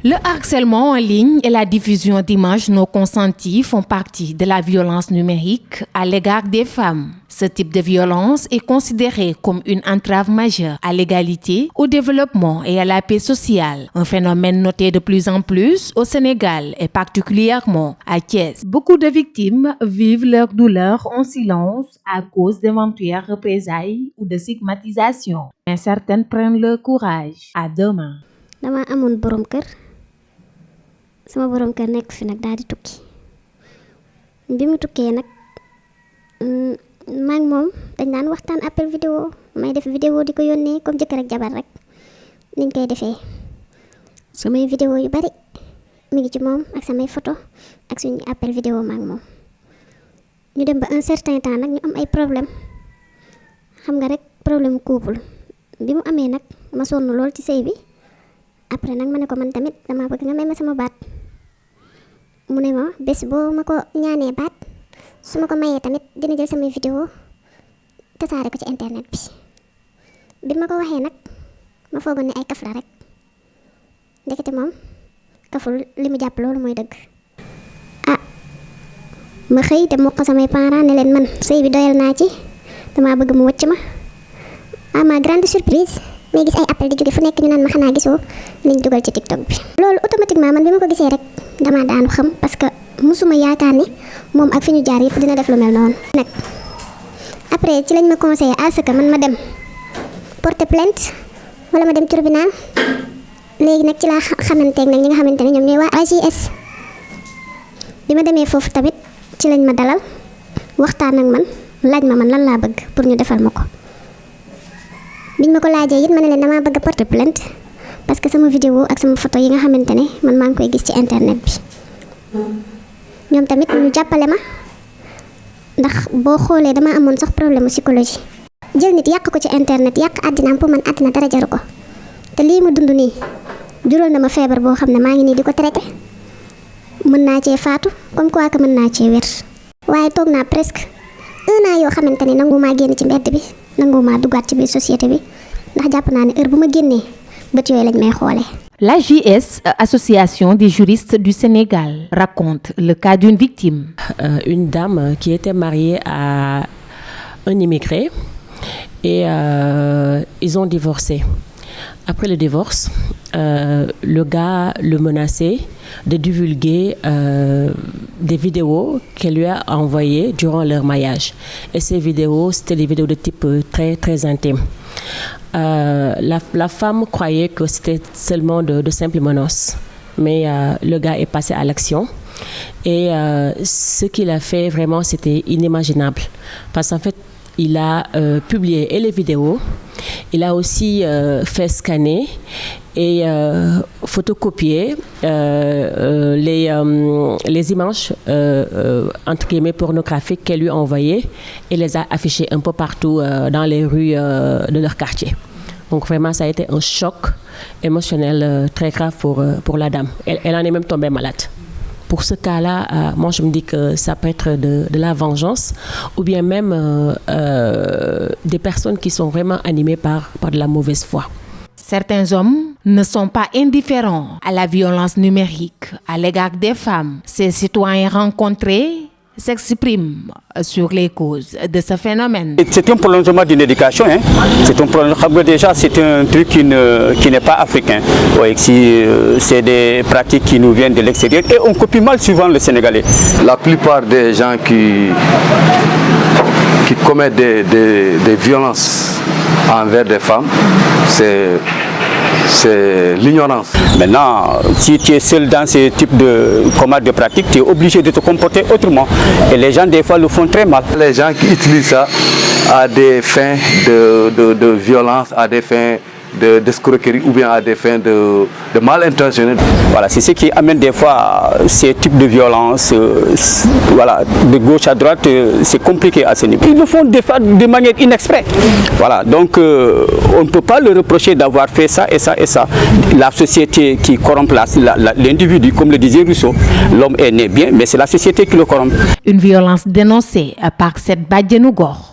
Le harcèlement en ligne et la diffusion d'images non consenties font partie de la violence numérique à l'égard des femmes. Ce type de violence est considéré comme une entrave majeure à l'égalité, au développement et à la paix sociale. Un phénomène noté de plus en plus au Sénégal et particulièrement à Thiès. Beaucoup de victimes vivent leur douleur en silence à cause d'éventuelles représailles ou de stigmatisation. Mais certaines prennent leur courage à deux mains. dama amoon borom kër sama borom kër nekk fi nag daal di tukki bi mu tukkee nag maag moom dañ daan waxtaan appel vidéo may def vidéo di ko yónnee comme jëkkër ak jabar rek niñ koy defee samay vidéo yu bari mi ngi ci moom ak samay photo ak suñu appel vidéo maag moom ñu dem ba un certain temps nag ñu am ay problème xam nga rek problème couple bi mu amee nag ma sonn lool ci sëy bi après nag ma ne ko man tamit dama bëgg nga may ma sama baat mu ne ma bés boo ma ko ñaanee baat su ma ko mayee tamit dina jël samay vidéo tasaare ko ci internet bi ma ko waxee nag ma foogoon ne ay kaf la rek ndekete moom kaful li mu jàpp loolu mooy dëgg ma xëy dem wax ko samay parents ne leen man sëy bi doyal naa ci dama bëgg mu wëcc ma ma grande surprise may gis ay appel di jóge fu nekk ñu naan ma xanaa gisoo liñ dugal ci TikTok bi loolu automatiquement man bi ma ko gisee rek dama daanu xam parce que musuma yaakaar ni moom ak fi ñu jaar yëpp dina def lu mel noonu nag après ci lañ ma conseillé à ce que man ma dem porter plainte wala ma dem tribunal léegi nag ci laa xamanteeg nag ñi nga xamante ne ñoom ñooy waa AJS bi ma demee foofu tamit ci lañ ma dalal waxtaan ak man laaj ma man lan laa bëgg pour ñu defal ma ko biñ ma ko laajee it ma ne leen damaa bëgg a porter plainte parce que sama vidéo ak sama photo yi nga xamante ne man maa ngi koy gis ci internet bi ñoom tamit ñu jàppale ma ndax boo xoolee dama amoon sax problème psychologie jël nit yàq ko ci internet yàq àddinaam pour man àddina dara jaru ko te lii ma dund nii jural na ma feebar boo xam ne maa ngi nii di ko traité mën naa cee faatu comme quoi que mën naa cee wér waaye toog naa presque 1 an yoo xamante ne nangu maa génn ci mbedd bi nangu maa duggaat ci biir société bi ndax jàpp naa ne heure bu ma génnee bët yooyu lañ may xoolee. L'AJS, Association des juristes du Sénégal, raconte le cas d'une victime. Une dame qui était mariée à un immigré et ils ont divorcé. Après le divorce, le gars le menaçait de divulguer des vidéos qu'elle lui a envoyées durant leur mariage. Et ces vidéos, c'était des vidéos de type très, très intime. La femme croyait que c'était seulement de simples menaces. Mais le gars est passé à l'action. Et ce qu'il a fait, vraiment, c'était inimaginable. Parce qu'en fait, il a publié les vidéos. Il a aussi fait scanner et photocopier les images entre guillemets pornographiques qu'elle lui a envoyées et les a affichées un peu partout dans les rues de leur quartier. Donc vraiment, ça a été un choc émotionnel très grave pour la dame. Elle en est même tombée malade. Pour ce cas-là, moi je me dis que ça peut être de la vengeance ou bien même des personnes qui sont vraiment animées par de la mauvaise foi. Certains hommes ne sont pas indifférents à la violence numérique à l'égard des femmes. Ces citoyens rencontrés s'expriment sur les causes de ce phénomène. C'est un prolongement d'une éducation. Hein. Déjà, c'est un truc qui n'est pas africain. Oui, c'est des pratiques qui nous viennent de l'extérieur et on copie mal souvent le Sénégalais. La plupart des gens qui commettent des violences envers des femmes, c'est l'ignorance. Maintenant, si tu es seul dans ce type de pratiques, tu es obligé de te comporter autrement. Et les gens, des fois, le font très mal. Les gens qui utilisent ça à des fins de violence, à des fins d'escroquerie ou bien à des fins de mal intentionnés. Voilà, c'est ce qui amène des fois ces types de violences. Voilà, de gauche à droite, c'est compliqué à ce niveau. Ils le font des fois de manière inexprès. Voilà, donc on ne peut pas le reprocher d'avoir fait ça et ça et ça. La société qui corrompt l'individu, comme le disait Rousseau, l'homme est né bien, mais c'est la société qui le corrompt. Une violence dénoncée par cette Badianougor.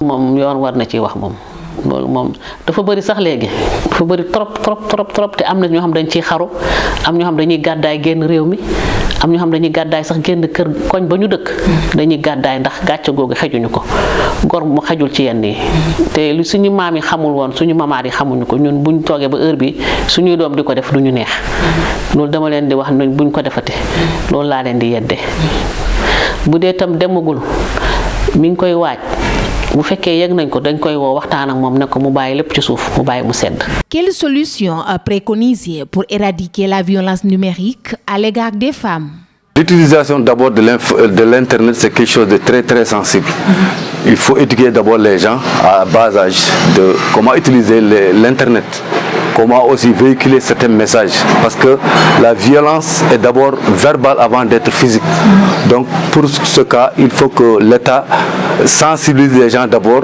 loolu moom dafa bëri sax léegi dafa bëri trop te am na ñoo xam dañ ciy xaru am ñoo xam dañuy gàddaay génn réew mi am ñoo xam dañuy gàddaay sax génn kër koñ ba ñu dëkk dañuy gàddaay ndax gàcce googu xejuñu ko gor mu xajul ci yenn yi te lu suñu maam yi xamul woon suñu mamaat yi xamuñu ko ñun buñ toogee ba heure bi suñuy doom di ko def duñu neex loolu dama leen di wax buñ ko defate loolu laa leen di yedde bu dee tam demagul mi ngi koy waaj bu fekkee yegg nañ ko dañ koy woo waxtaan ak moom ne ko mu bàyyi lépp ci suuf mu bàyyi mu sedd. Quelle solution préconiser pour éradiquer la violence numérique à l'égard des femmes? L'utilisation d'abord de l'Internet, c'est quelque chose de très sensible. Il faut éduquer d'abord les gens à bas âge de comment utiliser l'Internet, comment aussi véhiculer certains messages, parce que la violence est d'abord verbale avant d'être physique. Donc pour ce cas, il faut que l'État sensibilise les gens d'abord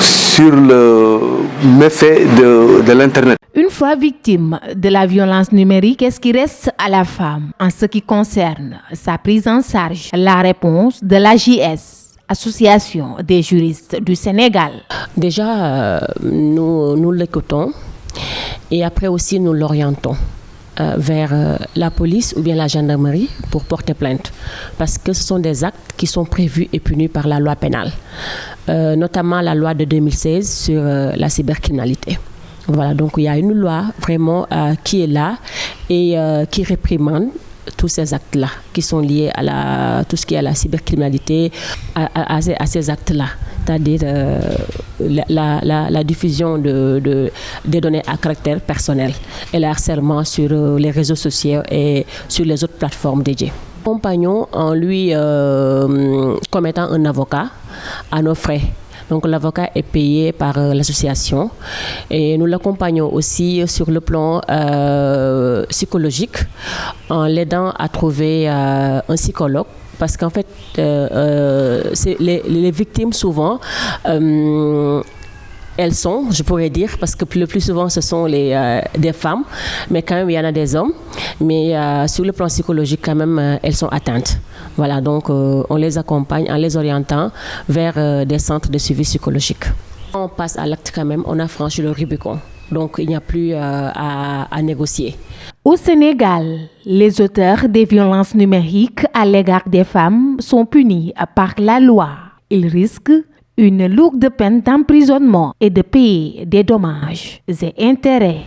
sur le méfait de l'Internet. Une fois victime de la violence numérique, qu'est-ce qui reste à la femme en ce qui concerne sa prise en charge? La réponse de l'AJS, Association des juristes du Sénégal. Déjà, nous l'écoutons et après aussi nous l'orientons vers la police ou bien la gendarmerie pour porter plainte, parce que ce sont des actes qui sont prévus et punis par la loi pénale, notamment la loi de 2016 sur la cybercriminalité. Voilà, donc il y a une loi vraiment qui est là et qui réprimande tous ces actes-là qui sont liés à tout ce qui est à la cybercriminalité, à ces actes-là, c'est-à-dire la diffusion des données à caractère personnel et le harcèlement sur les réseaux sociaux et sur les autres plateformes dédiées. Compagnon en lui commettant un avocat à nos frais. Donc l'avocat est payé par l'association et nous l'accompagnons aussi sur le plan psychologique en l'aidant à trouver un psychologue, parce qu'en fait les victimes souvent elles sont, je pourrais dire, parce que le plus souvent ce sont des femmes, mais quand même il y en a des hommes, mais sur le plan psychologique quand même elles sont atteintes. Voilà, donc on les accompagne en les orientant vers des centres de suivi psychologique. On passe à l'acte quand même, on a franchi le Rubicon, donc il n'y a plus à négocier. Au Sénégal, les auteurs des violences numériques à l'égard des femmes sont punis par la loi. Ils risquent une lourde peine d'emprisonnement et de payer des dommages et intérêts.